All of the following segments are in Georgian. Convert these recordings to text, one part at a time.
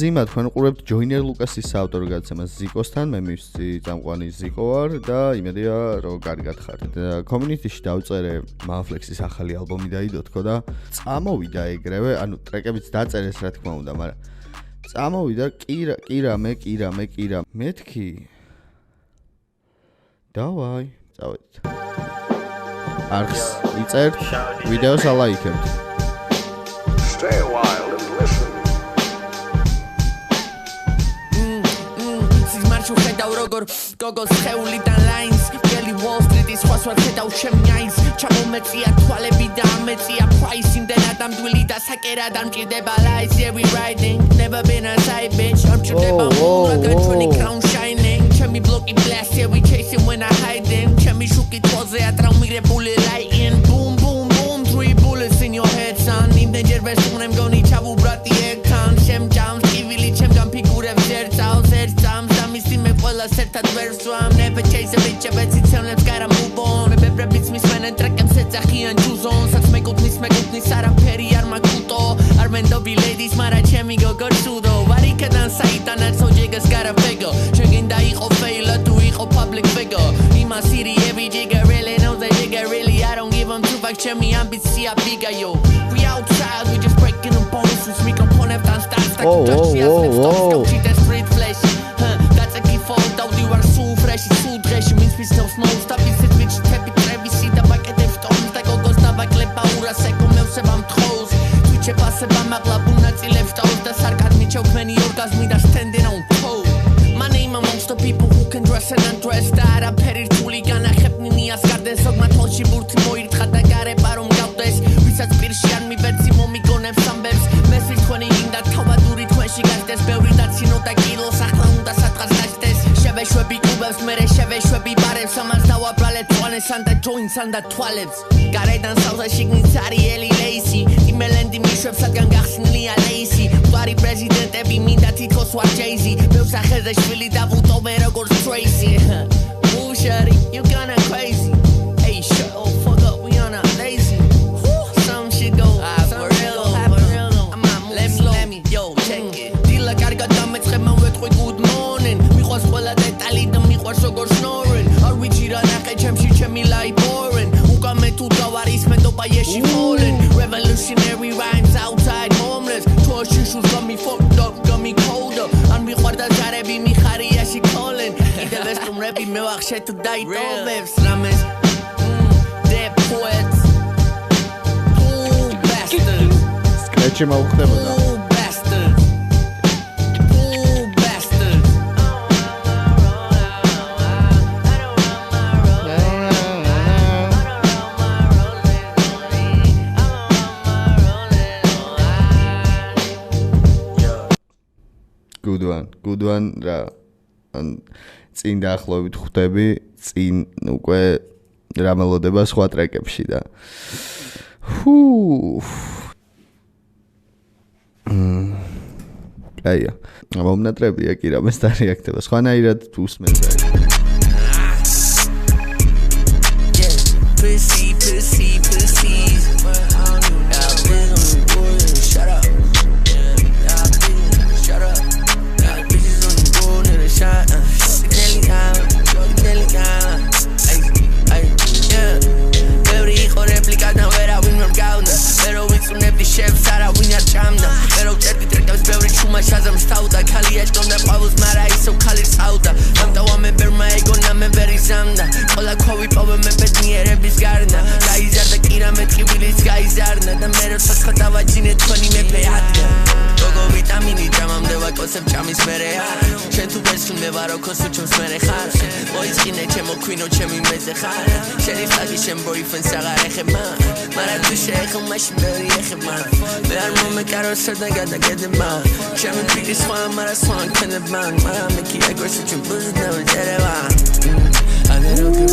ზიმ თქვენ უყურებთ ჯოინერ ლუკასის საავტორო გადაცემას ზიკოსთან, მე მივსწი წამყვანი ზიკო ვარ და იმედია რომ კარგად ხართ. Community-ში დავწერე Manflex-ის ახალი ალბომი დაიდოთქო და წამოვიდა ეგრევე, ანუ ტრეკებიც დაწერეს რა თქმა უნდა, მაგრამ წამოვიდა კირა მეთქი. დავაი, წავედით. არხს იწერთ, ვიდეოს ალაიქებთ. Stay a while and listen. ხედავ როგორ გოგოს ხეულიდან lines Kelly Wall Street-ის სხვას ვარ ხედავ ჩემი eyes ჩამომეწია თვალები და ამეწია price იმდენად ამდვილი და საკერად ამჭირდება lies yeah we riding never been a side bitch ამჭირდება მურაგა ჩვენი crown shining ჩემი ბლოკი blast yeah we chasing when I hiding ჩემი შუკი თვალზეა ტრაუმირებული lying boom boom boom 3 bullets in your head son იმდენჯერ ვესტუმრე მგონი ჩავუბრატი ეგთან შემჯამს კივილი ჩემგან ფიგურებს ერთავს Missime quella certa adverso I'm never chase a bitch I bet it's let's gotta move on Me bebre bits mis menen trekkem set zachian juzon Sac smegutnis sara peri armakuto Armendovi ladies mara chemi go gorsudo Varikedan saitan at so jigas gotta figure Chegin da icho faila tu icho public figure In my city every jigger really knows that jigger really I don't give them two fucks chemi ambitia biga yo We outside we just breaking them bones We speak up on eftan stars like stop cheat that street flesh Daudi war so fresh so dresh mins bis aufs Maul stapis sit mit tepi trevisi da baketef tom da gogos da bakleba ura seko mevse bam tros tuche passe bam aglabuna tsilef taus da sarkadmi chokmeni orgasmi da standing on toe My name amongst the people who can dress and undress da ara perirtuli განახებნი ნიას გარდენ სოგმა თოლში ბურთი მოირთხა და გარება რომ გავდეს ვისაც პირში არ მივეცი მომიგონებს ამბებს მესის თქვენი ინდა თავადური თქვენში გასდეს ბევრი და ცინო და კილოს ახლა უნდა სადღაც დასდეს შევეშვები კლუბებს მერე შევეშვები ბარებს ამას დავაბრალეთ თვალესან და ჯოინსან და თვალებს გარედან სავსე შიგნით არიელი ლეისი იმელენდი მიშვებს სადგან გახსნილია ლეისი გვარი პრეზიდენტები მინდა თითქოს ვარ ჯეიზი ბევრ სახეზე შვილი დავუტოვე როგორც ტრეისი Bullshitty, you kinda crazy Hey shut oh fuck up we on a lazy Some shit go for real let me yo check it Dila carga dame ცხება ვეთქვი good morning მიყვარს ყველა დეტალი და მიყვარს როგორ snoring არ ვიცი რა ნახე ჩემში ჩემი life boring უკამე თუ დავარის მენდობა yeshi falling revolutionary rhymes outside homeless თოში შუს გამი fucked up გამი colder ან მიყვარდა ზარები მიხარიაში calling კიდევ ესტუმრები მე ვახშე თუ დაიტოვებს რამეს dead poets bastard სკრეჩი მოუხდებოდა Good one რა წინ დაახლოებით ხვდები წინ უკვე რა მელოდება სხვა ტრეკებში და აია მომნატრებია კი რამეს დარეაქტება სხვანაირად უსმენს Shazam stauda kali etonda pavus mara iso kali sauda amta wa me berma egona me beri zamda qola khovi pove me bednierebis garna gaizarda kira me tkibilis gaizarna da me rotsa davajine tvani me beatga gogo vitamini jamamdeva koseb chamis merea shen tu besun me varo kosu chums mere khar moizkine chemo quino chemi meze khar sheri khagi shem boyfriend sagare khema mara tu shekh mash beri khema me ar mo karo sarda gada gedema Chemi pigis kham mara swan kene bang mara me ki aggressive chum buz never dereva adero ki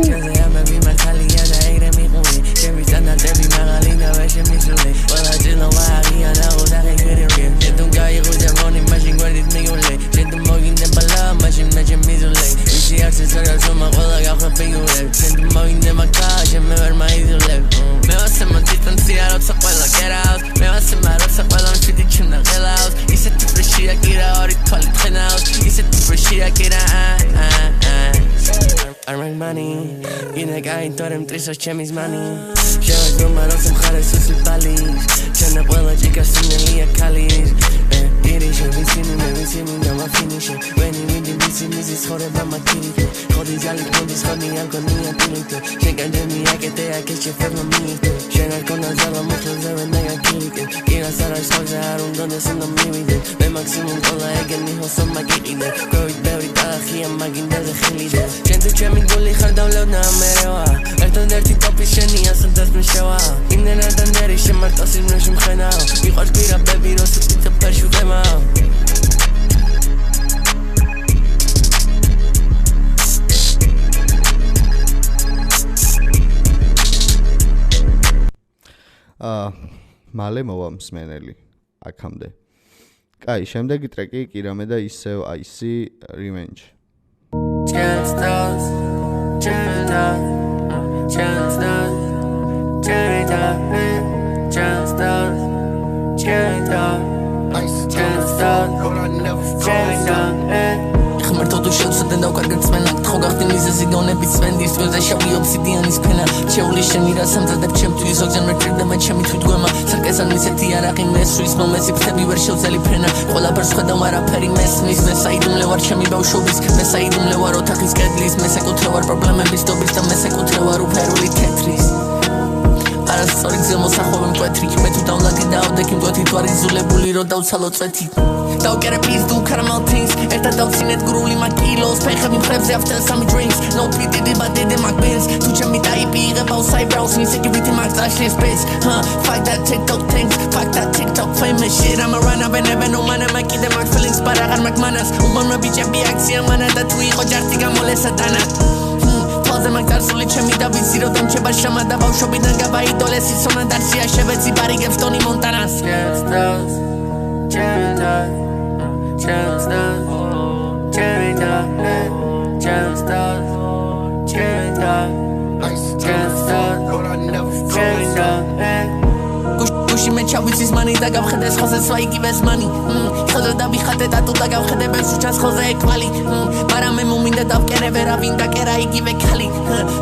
kaze ama vi makali ya da egre mi khuni chemi tanda devi magalina ve chemi sule wala jino wa ya na oda egre re entum gai gude moni machine guardit me gole entum mogin de bala machine me chemi sule isi arse sara soma wala ga khapigule entum mogin de maka chemi ver mai sule me vas a Shakira I make money Ine გაინტორემ ტრისოს ჩემის მანი შევეგდომა რომ სიმხარეს უსიფალის ჩემ ყველა ჭიქა სინელია ქალის ირიშე ვიცინი მე ვიცინი და მაფინიშე ვენი ვინდი ვიცი მიზის ხორება მათირიკე ხოდი ზალი ხოდის ხოდი ალკონია ტილიკე შეგანჯემი აკეთე აკეჩე ფერმა მიიტე შენ არ ქონა ზალა მოხლზე ვენაია ტილიკე კირას არის ხოზე არ უნდოდეს უნდა მივიდე მე მაქსიმუმ ყველა ეგენი ჰოსო მაგიყიდე გოვით ბევრი ტალახია მაგინდაზე ხილიდე შენ თუ ჩემი გული ხარ დავლევნა მერევა ერთად ერთი ტოპის შენია სადაც მეშევა იმდენად ანდერი შემარტოს იმნაში მხენაო მიყვარს პირაბები რო სუპიტა ფერში ვდემაო მალე მოვა მსმენელი აქამდე. კაი, შემდეგი ტრეკი კირამე და ისევ IC Revenge. ხმერთო თუ შევსადენ დავკარგებ წმენა ხო გახდი მიზეზი გონებით სვენდის თველზე შავი ობსიდიანის ფენა შეული შენი რა სამზადებ ჩემთვის ზოგჯერ მერკრდება ჩემი თვითგვემა სარკესან მისეთი არაღი მესვრის მომეცი ფრთები ვერ შევძელი ფრენა ყველაფერს ხედავ არაფერი მესმის მე საიდუმლე ვარ ჩემი ბავშვობის მე საიდუმლე ვარ ოთახის კედლის მე საკუთრე ვარ პრობლემების დობის და მე საკუთრე ვარ უფერული თეთრის არასწორი გზა მოსახვევი მკვეთრი მე თუ დავლადი დაავდექი მკვეთი თვარი ზულებული რო დავცალო წვეთი დავკერე პიზდუ კარამალთინს ერთად დავცინეთ გრული მაკილოს ფეხები მხრებზე after some drinks no pity but did my bills თუ ჩემი ტაიპი იღებავ საიბრავს insecurity max actually space fuck that TikTok things fuck that TikTok famous shit I'm a runner whenever no man I'm კიდე მაგ feelings but აღარ მაგ მანას უმანმა ბიჭები აქცია მანა და თუ იყო ჯართი გამოლესა დანა ფალზე მაგ წარსული ჩემი და ვიცი რომ დამჩება შამა და ბავშვობიდან გავაიდოლე სისონა დარსია შევეცი ბარიგებს ტონი მონტანას გუში მე ჩავიცის მანი და გავხედეს ხოზე სვაიგივეს მანი ხოზე დავიხატე დატუ და გავხედებენ სუჩას ხოზე ეკვალი მაგრამ მე მომინდა დავკერე ვერავინ და კერა იგივე ქალი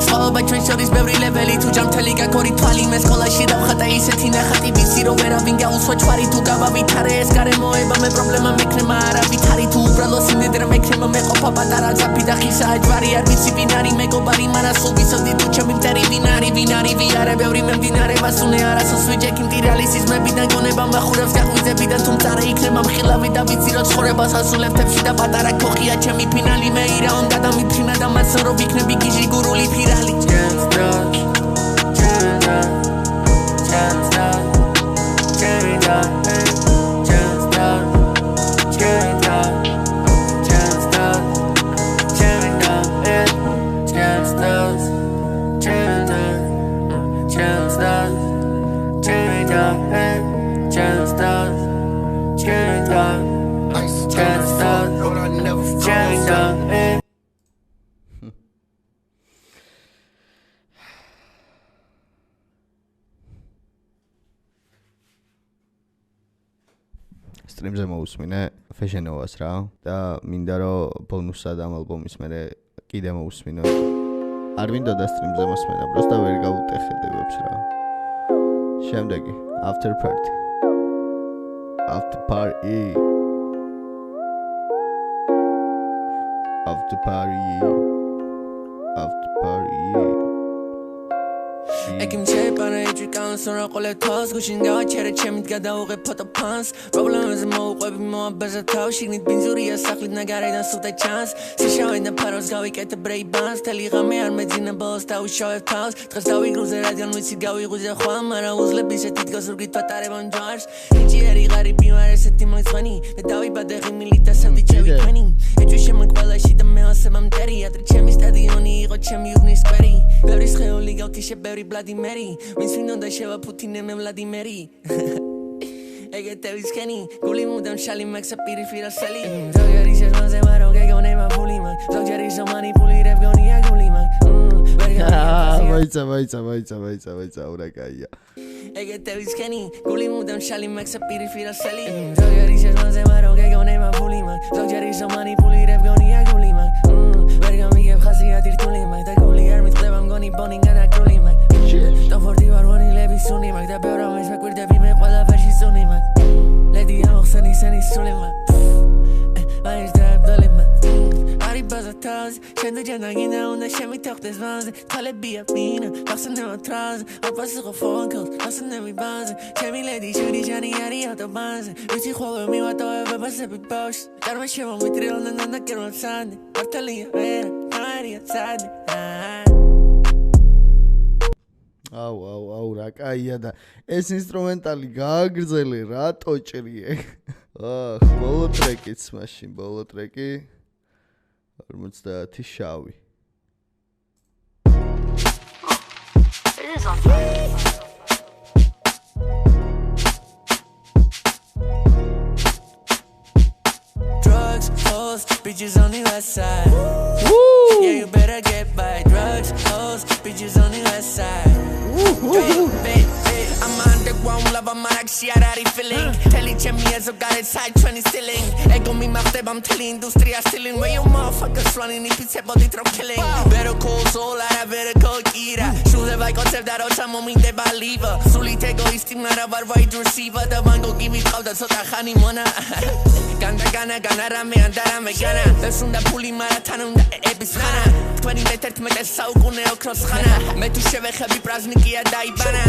სხვაობა ჩვენ შორის ბევრი ლეველი თუ ჯამთელი გაქორი თვალი მე სკოლაში დავხატე ისეთი ნახატი ვიცი რომ ვერავინ გაუსვა ჩვარი თუ გავავითარე ეს გარემოება მე პრობლემა მექნება არავითარი თუ უბრალოდ სიმდიდრე მექნება მე ყოფა პატარა ძაფი და ხისა ჯვარი არ ვიცი ვინ არის მეგობარი მაგრამ სულ ვიცოდი თუ ჩემი მტერი ვინ არის ვიარე ბევრი მე მდინარე ვასუნე არასოს ვიჯექი მტირალი სიზმებიდან გონება მახურებს გაღვიძებიდან თუ მწარე იქნება მხილავი და ვიცი რომ ცხოვრებას ასულებ თებში და პატარა ქოხია ჩემი ფინალი მე ირა უნდა დამიფრინა და მას რომ ვიქნები გიჟი გურული ფირალი სტრიმზე მოусმინე ფეშენოვას რა და მინდა რომ ბონუსად ამ ალბომის მერე კიდე მოусმინო არ მინდოდა სტრიმზე მოსმენა просто ვერ გავუტეხებებს რა შემდეგი after party Ekim çepana eçikan sonra qole tos gushin gavaçere chemit gadauğe potopans problemas moqebi moabeza tav shignit binzuriya sakhlit nagaraydan suvda chance sishavenda paros gavikete breibans teligame ar medzina bols tavshoev tavs dres davigruze radion vitsi gaviguze khvam mara uzlebis etitgas urgit patarevan jars ichieri garibi mareseti moizvani da davibade gimilita savdi chevi kveni echushim qvelashi da meosebam teri adri chemi stadioni iqo chemi uvnis square ბევრის ხეული გავთიშე ბევრი ვლადიმერი ვინც მინდოდა შევაფუთინე მე ვლადიმერი ეგეთების ხენი გული მუდამ შალი მაქსა პირიფირასელი ზოგიერი შეხვაზე ვარო გეგონება ფული მაგ ზოგიერი ზომანიპულირებ გონია გული მაგ ვაიცა ურაკაია ეგეთების ხენი გული მუდამ შალი მაქსა პირიფირასელი ზოგიერი შეხვაზე ვარო გეგონება ფული მაგ ზოგიერი ზომანიპულირებ გონია დირთული მაგ და გული არ მიტყდება მგონი ბონი განაკრული მაგ დაფორდი ვარ ვონილები სუნი მაგ და ბევრ ამას მეკვირდები მე ყველაფერში სუნი მაგ ლედი ამოხსენი სენი სული მაგ მაინც დააბდოლი მაგ არი ბაზათაზ შენ და ჯანაგინა უნდა შემითახდეს მანზე თალებია მინა ახსენევა ტრანს აპასიღო ფონკელს ახსენები ბანზე ჩემი ლედი შვიდი ჯანი არი ავტობანზე ვიცი ხოლმე მივატოვებ ბასები ბავშვს კარმა შემომიტრიალნა და კერმან სანდი არტალია ვერა მარია სანდი აუ რა კაია და ეს ინსტრუმენტალი გააგრძელე რა ტოჭრიე ბოლო ტრეკიც მაშინ ბოლო ტრეკი 50 შავი It is on fire. Drugs, hoes, bitches on the west side. Woo! Yeah, you better get by. Drugs, hoes, bitches on the west side. I'm underground love, I'm like Shiarari feeling. Telly Chemi as a guy side 20 stealing. Ego me mafte bam telly industry stealing. Where your motherfuckers running if it's about the truck killing. Better call soul, I better call Kira. Shoot the bike concept that out some moment they believe. Suli tego istim na bar wide receiver. The one go give me out the sota khani mona. Gana rame andarame gana. Besunda puli marathon unda ebis khana. 20 meters meter saukune cross khana. Me tu shevekhabi praznikia daibana.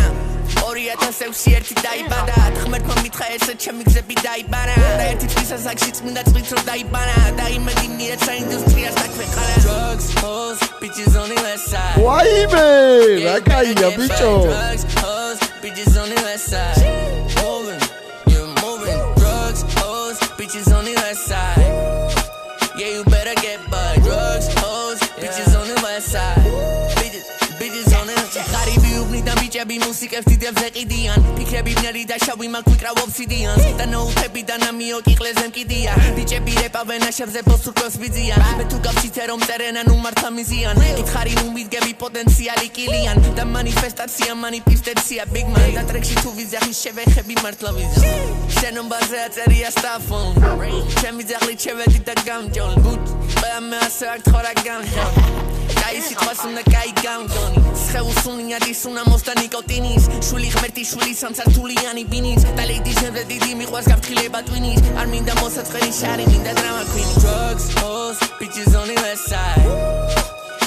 2006 ერთი დაიბადა ღმერთმა მითხრა ესე ჩემი გზები დაიბარა და ერთი წლის ასაკში წმინდა წყლით რო დაიბარა და იმედი მიეცა ინდუსტრიას დაქვეყარა Drugs, hoes, bitches on the west side ვაიმე რა კაია ბიჭო Drugs, hoes, bitches on the west side Moving, you're moving Drugs, hoes, bitches on the west side Yeah, you better get by Drugs, hoes, bitches on the west side Bitches on the ღარიბი უბნიდან ბიჭები მუსიკებს დიდებს ეყიდიან ფიქრები მნერი და შავი მაქვიკრავ ოფსიდიანს და ნოუთებიდან ამიოკი ყლეზე მკიდია ბიჭები რეპავენ აშებზე ბოსურკოს ვიზიან მე თუ გავჩითე რომ წერენ ანუ მართლა მიზიან ითხარი ნუ მიდგები პოტენციალი კილიან და მანიფესტაცია მანიფესტაცია big man და ტრეკში თუ ვიზახი შევეხები მართლა ვიზა შენობაზე აწერია სტაფონ ჩემი ძაღლი შევედი და გამჯოლ გუთ ყველა მე ასე არ თორა გამჯოლ Кай ситуас უნდა გაიგამდონი სხეულს უნიადის უნდა მოსდა ნიკოტინის შვილი ღმერთი შვილი სამსართულიანი ბინის და ლეიდიზებზე დიდი მიყვარს გაფრთხილება ტვინის არ მინდა მოსაწყენი შარი მინდა დრამა კვინი Drugs, hoes, bitches on the west side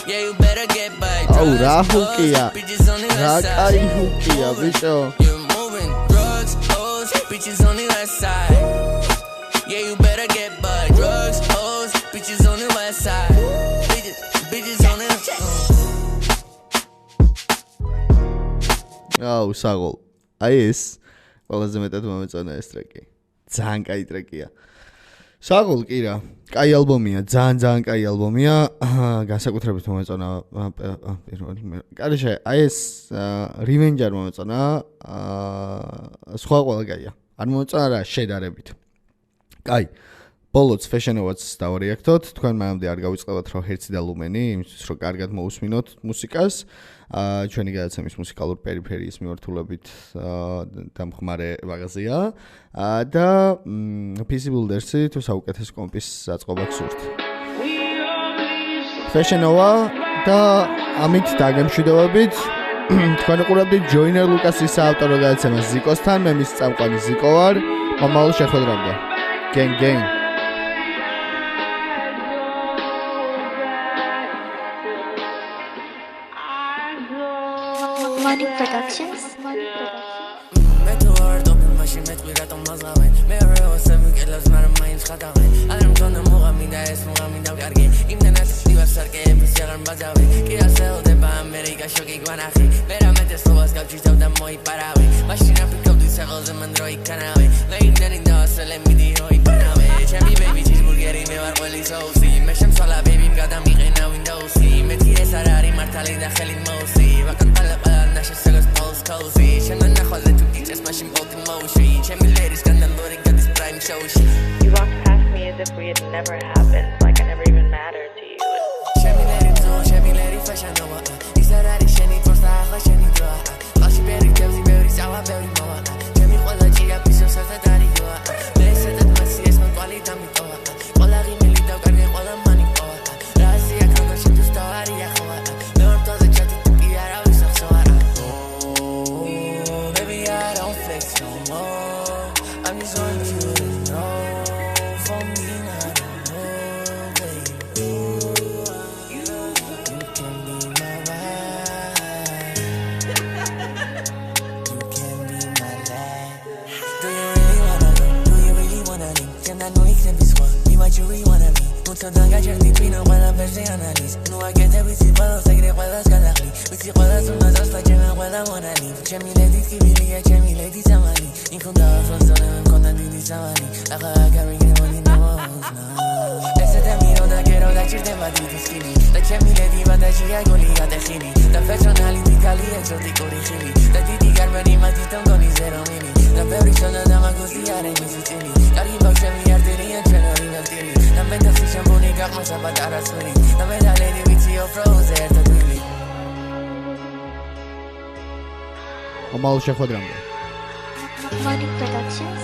Yeah, you better get by აუ რა ჰუკია რა კაი ჰუკია ბიჭო You're moving Drugs, hoes, bitches on the west side Yeah, you better get by Drugs, hoes, bitches on the west side Bitches on it. აუ საღოლ აი ეს ყველაზე მეტად მომეწონა ეს ტრეკი ძალიან კაი ტრეკია საღოლ კი რა კაი ალბომია ძალიან კაი ალბომია განსაკუთრებით მომეწონა პირველი კარიშე აი ეს Revenge არ მომეწონა სხვა ყველა კაია არ მომეწონა რა შედარებით კაი ბოლოც Fashion Awards-ს დავარეაქტოთ. თქვენ მანამდე არ გავიწყებათ რომ ჰერცი და ლუმენი, იმისთვის რომ კარგად მოусმინოთ მუსიკას. ჩვენი გადაცემის მუსიკალურ პერიფერიის მიმართულებით დამხმარე მაღაზია და PC Builders-ი თუ საუკეთესო კომპის საწყობა გსურთ. Fashion Awards და ამით დაგემშვიდობებით. თქვენ უყურებთ Joyner Lucas-ის საავტორო გადაცემას ზიკოსთან, მე მის წამყვანი ზიკო ვარ. მომავალ შეხვედრამდე. Gang. Money Productions. Cozy, she man nakhwaz to teach us machine both emotion. She me ladies can then loading got this prime show shit. You walked past me as if we had never happened, like I never even mattered to you. She me lady fashion over. Is that I she need for style, she need to. All she very tells me very sour very more. She me khola chia piso sa tari yo. Me se that masi es my quality mi to. Khola ri me lida kar ke khola mani ko. Razi akhan she to story ნუ იქნები სხვა იმაჯური ვანები უცოდან გაჩერდი თვითონ ყველაფერზე ანალიზ ნუ აკეთებ ვიცი ბოლოს ეგრე ყველას გადახლი ვიცი ყველას უნდა დასლა ჩემი ყველა მონალი ჩემი ლედის კიბილია ჩემი ლედის ამალი იქონდა ახლოსონა მქონდა დიდი სამალი ახლა გამიგემონი ნამოზნა ესეთი მიროდა გეროდა ჭირდება დიდი სკილი და ჩემი ლედი ვადაჟია გული გადახილი და პერსონალი დიდალი ეგზოტიკური ხილი და დიდი გარბანი მათი თონგონი ზერომილი და ბევრი სონა და მაგოზი არის მისი წილი კარგი ბავშვები არდენია ჩვენ ორი ნავტირი და მე დასი შამბონი გახმასა პატარა სვილი და მე და ლედი ვიცი ოფროზე ერთად ვილი ამალ შეხვედრამდე Money Productions.